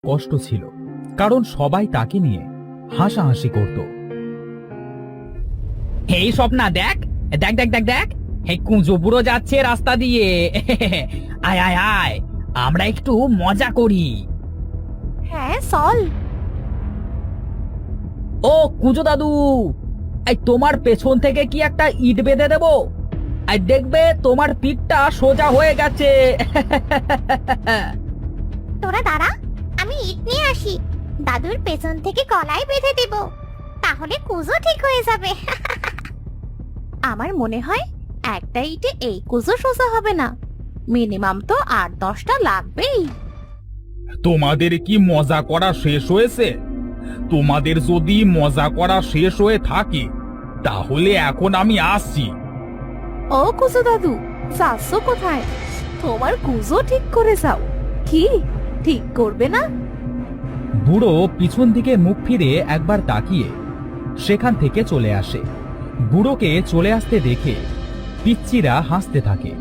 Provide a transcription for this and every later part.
কষ্ট ছিল, কারণ সবাই তাকে নিয়ে হাসাহাসি করত। এই স্বপ্না, দেখ দেখ দেখ দেখ দেখ, এই কুঁজো বুড়ো যাচ্ছে রাস্তা দিয়ে। আয় আয় আয়, আমরা একটু মজা করি। হ্যাঁ চল। ও কুঁজো দাদু, এই তোমার পেছন থেকে কি একটা ইট বেঁধে দেবো? আর দেখবে তোমার পিঠটা সোজা হয়ে গেছে। তোরা দাঁড়া, আমি ইট নিয়ে আসি, দাদুর পেছন থেকে গলায় বেঁধে দেব, তাহলে কুজো ঠিক হয়ে যাবে। আমার মনে হয় একটা ইটে এই কুজো সোজা হবে না, মিনিমাম তো 8-10টা লাগবেই। তোমাদের কি মজা করা শেষ হয়েছে? তোমাদের যদি মজা করা শেষ হয়ে থাকে তাহলে এখন আমি আসছি। ও কুজো দাদু, যাচ্ছ কোথায়? তোমার কুজো ঠিক করে যাও। কি ঠিক করবে না? বুড়ো পিছন দিকে মুখ ফিরে একবার তাকিয়ে সেখান থেকে চলে আসে। বুড়োকে চলে আসতে দেখে পিচ্চিরা হাসতে থাকে।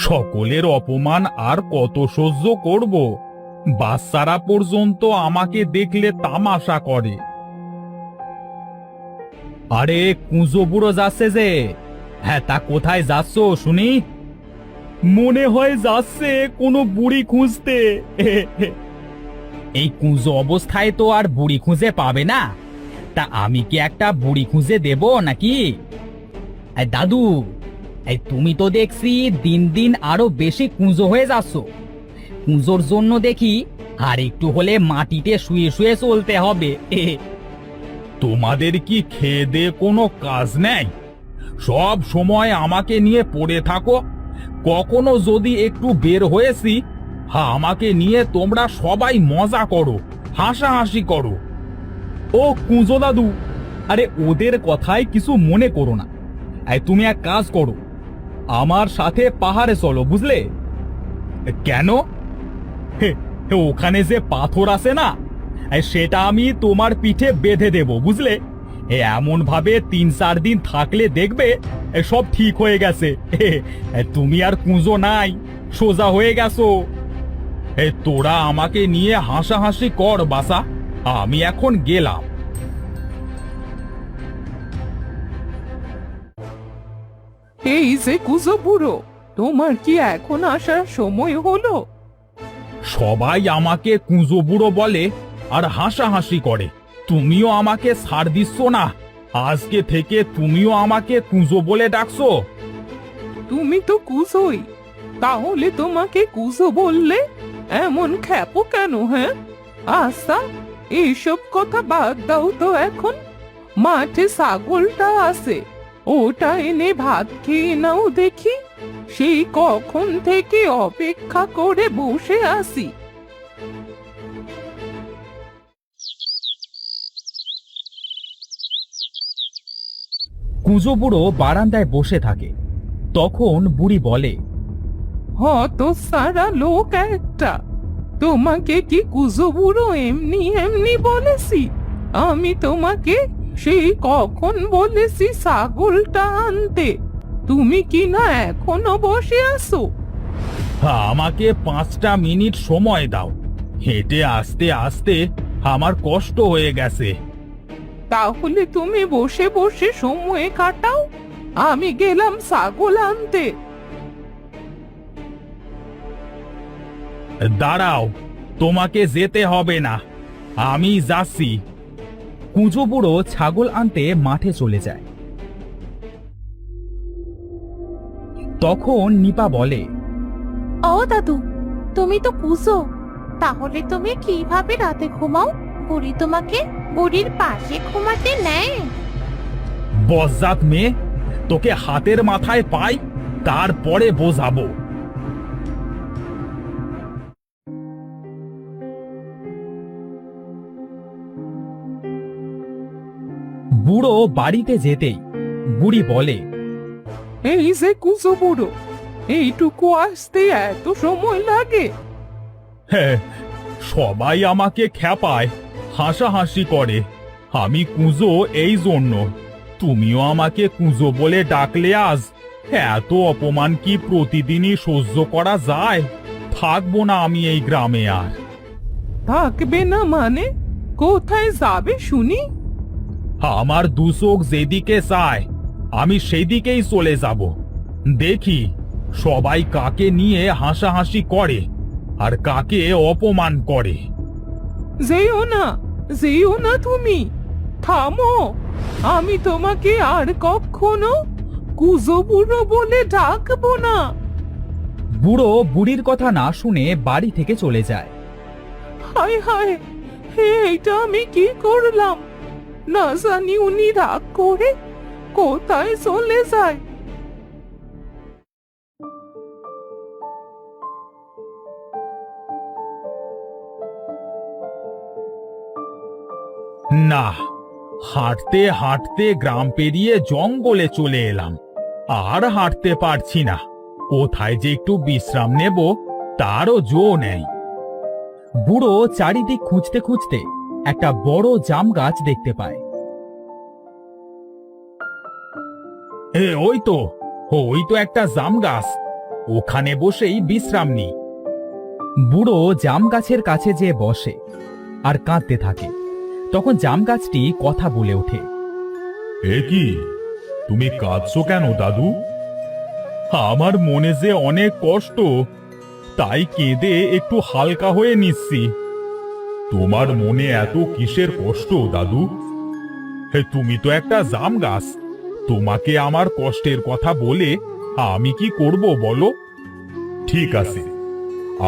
সকলের অপমান আর কত সহ্য করব? বাচ্চারা পর্যন্ত আমাকে দেখলে তামাশা করে। আরে কুঁজো বুড়ো যাচ্ছে যে। হ্যাঁ, তা কোথায় যাচ্ছ শুনি? মনে হয় যাচ্ছে কোনো বুড়ি খুঁজতে। এই কুঁজো অবস্থায় তো আর বুড়ি খুঁজে পাবে না। তা আমি কি একটা বুড়ি খুঁজে দেব নাকি? এই দাদু, এই তুমি তো দেখছি দিন দিন আরো বেশি কুঁজো হয়ে যাচ্ছ। কুঁজোর জন্য দেখি আর একটু হলে মাটিতে শুয়ে শুয়ে চলতে হবে। তোমাদের কি খেয়ে দে কোনো কাজ নেই? সব সময় আমাকে নিয়ে পড়ে থাকো। কখনো যদি একটু বের হয়েছি, আমাকে নিয়ে তোমরা সবাই মজা করো, হাসাহাসি করো। ও কুঁজো দাদু, আরে ওদের কথায় কিছু মনে করো না। তুমি এক কাজ করো, আমার সাথে পাহাড়ে চলো, বুঝলে? কেন? ওখানে যে পাথর আছে না, সেটা আমি তোমার পিঠে বেঁধে দেব, বুঝলে? এমন ভাবে 3-4 দিন থাকলে দেখবে সব ঠিক হয়ে গেছে। তুমি আর কুঁজো নাই, সোজা হয়ে গেছো। তোরা আমাকে নিয়ে হাসাহাসি কর বাসা, আমি এখন গেলাম। এই যে কুজো বুড়ো, তোমার কি এখন আসার সময় হলো? সবাই আমাকে কুঁজো বুড়ো বলে আর হাসাহাসি করে। তুমিও আমাকে ছাড় দিচ্ছ না। আজকে থেকে তুমিও আমাকে কুঁজো বলে ডাকছো। তুমি তো কুজোই, তাহলে তোমাকে কুজো বললে এমন খ্যাপো কেন? হ্যাঁ, আচ্ছা, এইসব কথা বাদ দাও তো। এখন মাঠে ছাগলটা আছে, ওটা এনে ভাত খেয়ে নাও দেখি। সেই কখন থেকে অপেক্ষা করে বসে আছি। কুঁজো বুড়ো বারান্দায় বসে থাকে। তখন বুড়ি বলে, হত সারা লোক একটা, তোমাকে কি কুজো বুড়ো এমনি এমনি বলেছি? আমি তোমাকে সেই কখন বলেছি ছাগলটা আনতে, তুমি কি না এখনো বসে আছো? আমাকে 5টা মিনিট সময় দাও। হেঁটে আসতে আসতে আমার কষ্ট হয়ে গেছে। তাহলে তুমি বসে বসে সময় কাটাও, আমি গেলাম ছাগল আনতে। দাঁড়াও, তোমাকে যেতে হবে না, আমি যাচ্ছি। কুঁজো বুড়ো ছাগল আনতে মাঠে চলে যায়। তখন নিপা বলে, ও দাদু, তুমি তো কুজো, তাহলে তুমি কিভাবে রাতে ঘুমাও? বুড়ি তোমাকে বুড়ির পাশে ঘুমাতে নেয়? বজ্জাত মেয়ে, তোকে হাতের মাথায় পাই, তারপরে বোঝাবো। বুড়ো বাড়িতে যেতেই বুড়ি বলে, এই যে কুজো বুড়ো, এইটুকু আসতে এত সময় লাগে? হ্যাঁ, সবাই আমাকে খ্যাপায়, হাসাহাসি করে। আমি কুঁজো এই জন্য। তুমিও আমাকে কুঁজো বলে ডাকলে আজ। এত অপমান কি প্রতিদিনই সহ্য করা যায়? থাকবো না আমি এই গ্রামে আর। থাকবে না মানে? কোথায় যাবে শুনি? আমার দুচোখ যেদিকে চায় আমি সেদিকেই চলে যাব। দেখি সবাই কাকে নিয়ে হাসাহাসি করে আর কাকে অপমান করে। যেও না তুমি, থামো। আমি তোমাকে আর কখনো কুজো বুড়ো বলে ডাকবো না। বুড়ো বুড়ির কথা না শুনে বাড়ি থেকে চলে যায়। হায় হায়, এইটা আমি কি করলাম? না জানি উনি রাগ করে কোথায় চলে যায়। না, হাঁটতে হাঁটতে গ্রাম পেরিয়ে জঙ্গলে চলে এলাম, আর হাঁটতে পারছি না। কোথায় যে একটু বিশ্রাম নেব তারও জো নেই। বুড়ো চারিদিক খুঁজতে খুঁজতে একটা বড় জাম গাছ দেখতে পায়। ওই তো একটা জাম গাছ, ওখানে বসেই বিশ্রাম নি। বুড়ো জাম গাছের কাছে যেয়ে বসে আর কাঁদতে থাকে। তখন জাম গাছটি কথা বলে ওঠে। এ কি, তুমি কাঁদছো কেন দাদু? আমার মনে যে অনেক কষ্ট, তাই কেঁদে একটু হালকা হয়ে নিচ্ছি। তোমার মনে এত কিসের কষ্ট দাদু? তুমি তো একটা জাম গাছ, তোমাকে আমার কষ্টের কথা বলে আমি কি করব বলো? ঠিক আছে,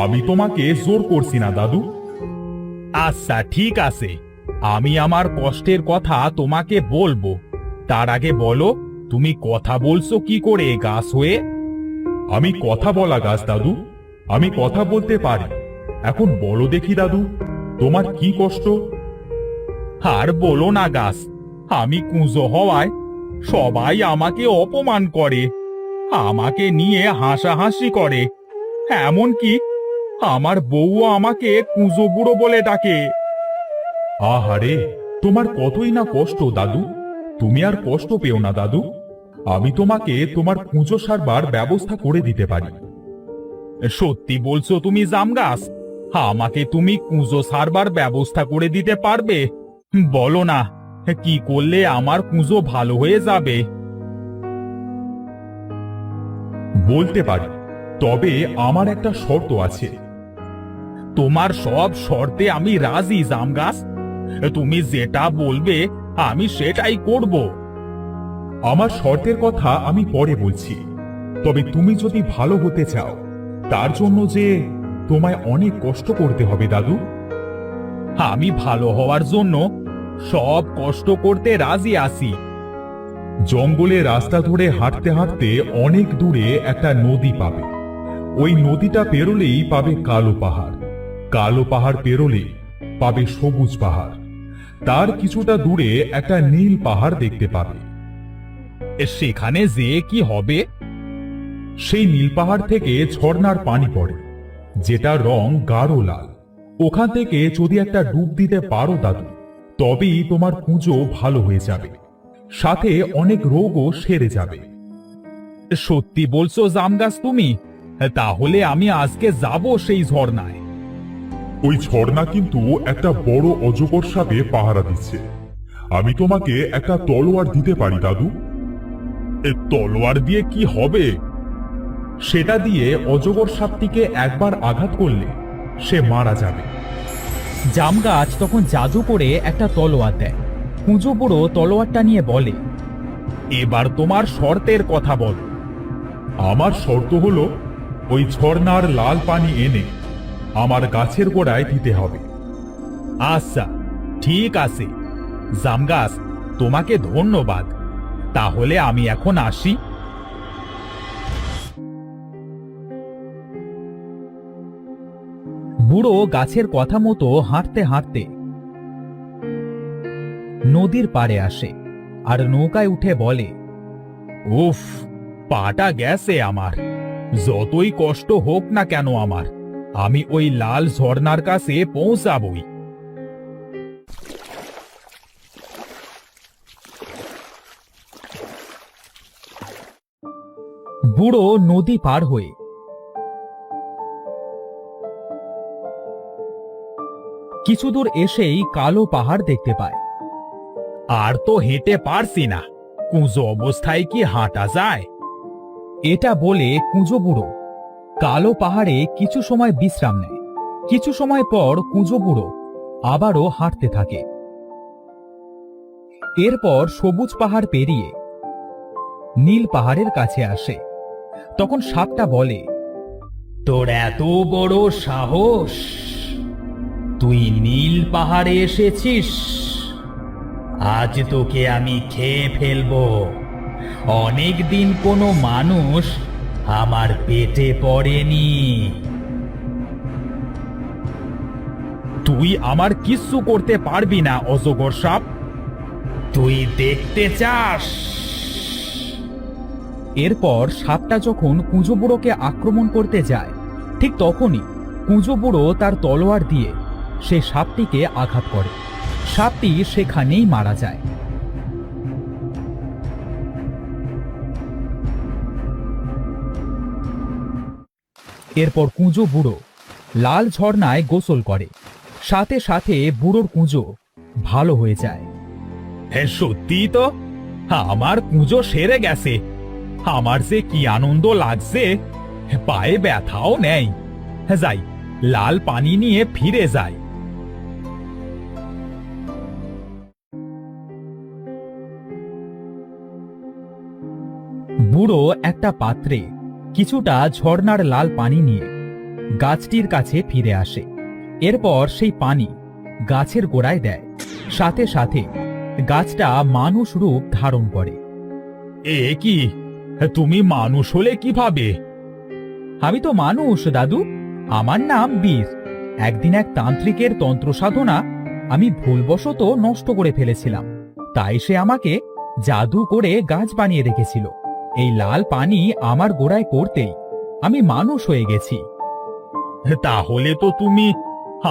আমি তোমাকে জোর করছি না দাদু। আচ্ছা ঠিক আছে, আমি আমার কষ্টের কথা তোমাকে বলবো। তার আগে বলো, তুমি কথা বলছো কি করে গাছ হয়ে? আমি কথা বলা গাছ দাদু, আমি কথা বলতে পারি। এখন বলো দেখি দাদু, তোমার কি কষ্ট? আর বলো না গাছ, আমি কুঁজো হওয়ায় সবাই আমাকে অপমান করে, আমাকে নিয়ে হাসাহাসি করে। এমনকি আমার বউও আমাকে কুঁজো বুড়ো বলে ডাকে। আহারে, তোমার কতই না কষ্ট দাদু। তুমি আর কষ্ট পেও না দাদু, আমি তোমাকে তোমার কুঁজো সারবার ব্যবস্থা করে দিতে পারি। সত্যি বলছো তুমি জাম গাছ? আমাকে তুমি কুঁজো সারবার ব্যবস্থা করে দিতে পারবে? বলো না, কি করলে আমার কুঁজো ভালো হয়ে যাবে? বলতে পারি, তবে আমার একটা শর্ত আছে। তোমার সব শর্তে আমি রাজি জাম গাছ, তুমি যেটা বলবে আমি সেটাই করব। আমার শর্তের কথা আমি পরে বলছি, তবে তুমি যদি ভালো হতে চাও তার জন্য যে তোমায় অনেক কষ্ট করতে হবে দাদু। আমি ভালো হওয়ার জন্য সব কষ্ট করতে রাজি আছি। জঙ্গলে রাস্তা ধরে হাঁটতে হাঁটতে অনেক দূরে একটা নদী পাবে। ওই নদীটা পেরোলেই পাবে কালো পাহাড়, কালো পাহাড় পেরোলেই পাবে সবুজ পাহাড়, তার কিছুটা দূরে একটা নীল পাহাড় দেখতে পাবে। সেখানে যে কি হবে? সেই নীল পাহাড় থেকে ঝর্ণার পানি পড়ে, যেটার রং গাঢ় লাল। ওখান থেকে যদি একটা ডুব দিতে পারো দাদু, তবেই তোমার পুজো ভালো হয়ে যাবে, সাথে অনেক রোগও সেরে যাবে। সত্যি বলছো জাম গাছ তুমি? তাহলে আমি আজকে যাব সেই ঝর্ণায়। ওই ঝর্ণা কিন্তু একটা বড় অজগর সাপে পাহারা দিচ্ছে। আমি তোমাকে একটা তলোয়ার দিতে পারি দাদু। তলোয়ার দিয়ে কি হবে? সেটা দিয়ে অজগর সাপটিকে একবার আঘাত করলে সে মারা যাবে। জাম গাছ তখন জাদু করে একটা তলোয়ার দেয়। কুঁজো বুড়ো তলোয়ারটা নিয়ে বলে, এবার তোমার শর্তের কথা বল। আমার শর্ত হলো, ওই ঝর্ণার লাল পানি এনে আমার গাছের গোড়ায় দিতে হবে। আচ্ছা ঠিক আছে জাম গাছ, তোমাকে ধন্যবাদ। তাহলে আমি এখন আসি। বুড়ো গাছের কথা মতো হাঁটতে হাঁটতে নদীর পাড়ে আসে আর নৌকায় উঠে বলে, উফ, পাটা গেছে আমার। যতই কষ্ট হোক না কেন আমার, আমি ওই লাল ঝর্ণার কাছে পৌঁছাবই। বুড়ো নদী পার হয়ে কিছু দূর এসেই কালো পাহাড় দেখতে পায়। আর তো হেঁটে পারছি না, কুঁজো অবস্থায় কি হাঁটা যায়? এটা বলে কুঁজো বুড়ো কালো পাহাড়ে কিছু সময় বিশ্রাম নেয়। কিছু সময় পর কুঁজো বুড়ো আবারও হাঁটতে থাকে। এরপর সবুজ পাহাড় পেরিয়ে নীল পাহাড়ের কাছে আসে। তখন সাপটা বলে, তোর এত বড় সাহস, তুই নীল পাহাড়ে এসেছিস? আজ তোকে আমি খেয়ে ফেলবো। অনেক দিন কোনো মানুষ আমার পেটে পড়েনি। তুই আমার কিচ্ছু করতে পারবি না অজগর সাপ। তুই দেখতে চাস? এরপর সাপটা যখন কুঁজো বুড়োকে আক্রমণ করতে যায়, ঠিক তখনই কুঁজো বুড়ো তার তলোয়ার দিয়ে সে সাপটিকে আঘাত করে। সাপটি সেখানেই মারা যায়। এরপর কুঁজো বুড়ো লাল ঝর্ণায় গোসল করে। সাথে সাথে বুড়োর কুঁজো ভালো হয়ে যায়। হ্যাঁ, সত্যি তো আমার কুঁজো সেরে গেছে। আমার যে কি আনন্দ লাগছে, পায়ে ব্যথাও নেই। যাই, লাল পানি নিয়ে ফিরে যাই। বুড়ো একটা পাত্রে কিছুটা ঝর্ণার লাল পানি নিয়ে গাছটির কাছে ফিরে আসে। এরপর সেই পানি গাছের গোড়ায় দেয়। সাথে সাথে গাছটা মানুষ রূপ ধারণ করে। এ কি, তুমি মানুষ হলে কিভাবে? আমি তো মানুষ দাদু, আমার নাম বীর। একদিন এক তান্ত্রিকের তন্ত্র সাধনা আমি ভুলবশত নষ্ট করে ফেলেছিলাম। তাই সে আমাকে জাদু করে গাছ বানিয়ে রেখেছিল। এই লাল পানি আমার গোড়ায় পড়তেই আমি মানুষ হয়ে গেছি। তাহলে তো তুমি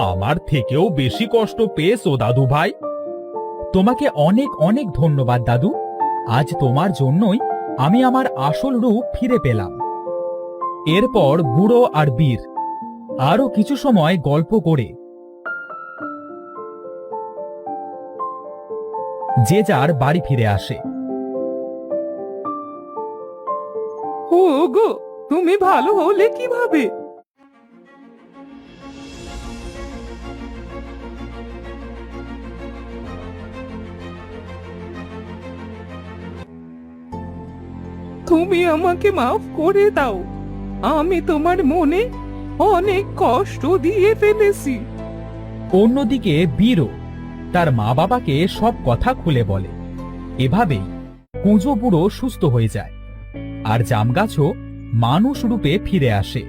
আমার থেকেও বেশি কষ্ট পেয়েছো দাদু ভাই। তোমাকে অনেক অনেক ধন্যবাদ দাদু। আজ তোমার জন্যই আমি আমার আসল রূপ ফিরে পেলাম। এরপর বুড়ো আর বীর আরো কিছু সময় গল্প করে যে যার বাড়ি ফিরে আসে। ও গো, তুমি ভালো হলে কিভাবে? তুমি আমাকে মাফ করে দাও। আমি তোমার মনে অনেক কষ্ট দিয়ে ফেলেছি। অন্যদিকে বীরও তার মা বাবাকে সব কথা খুলে বলে। এভাবেই কুঁজো বুড়ো সুস্থ হয়ে যায় আর জাম গাছও মানুষ রূপে ফিরে আসে।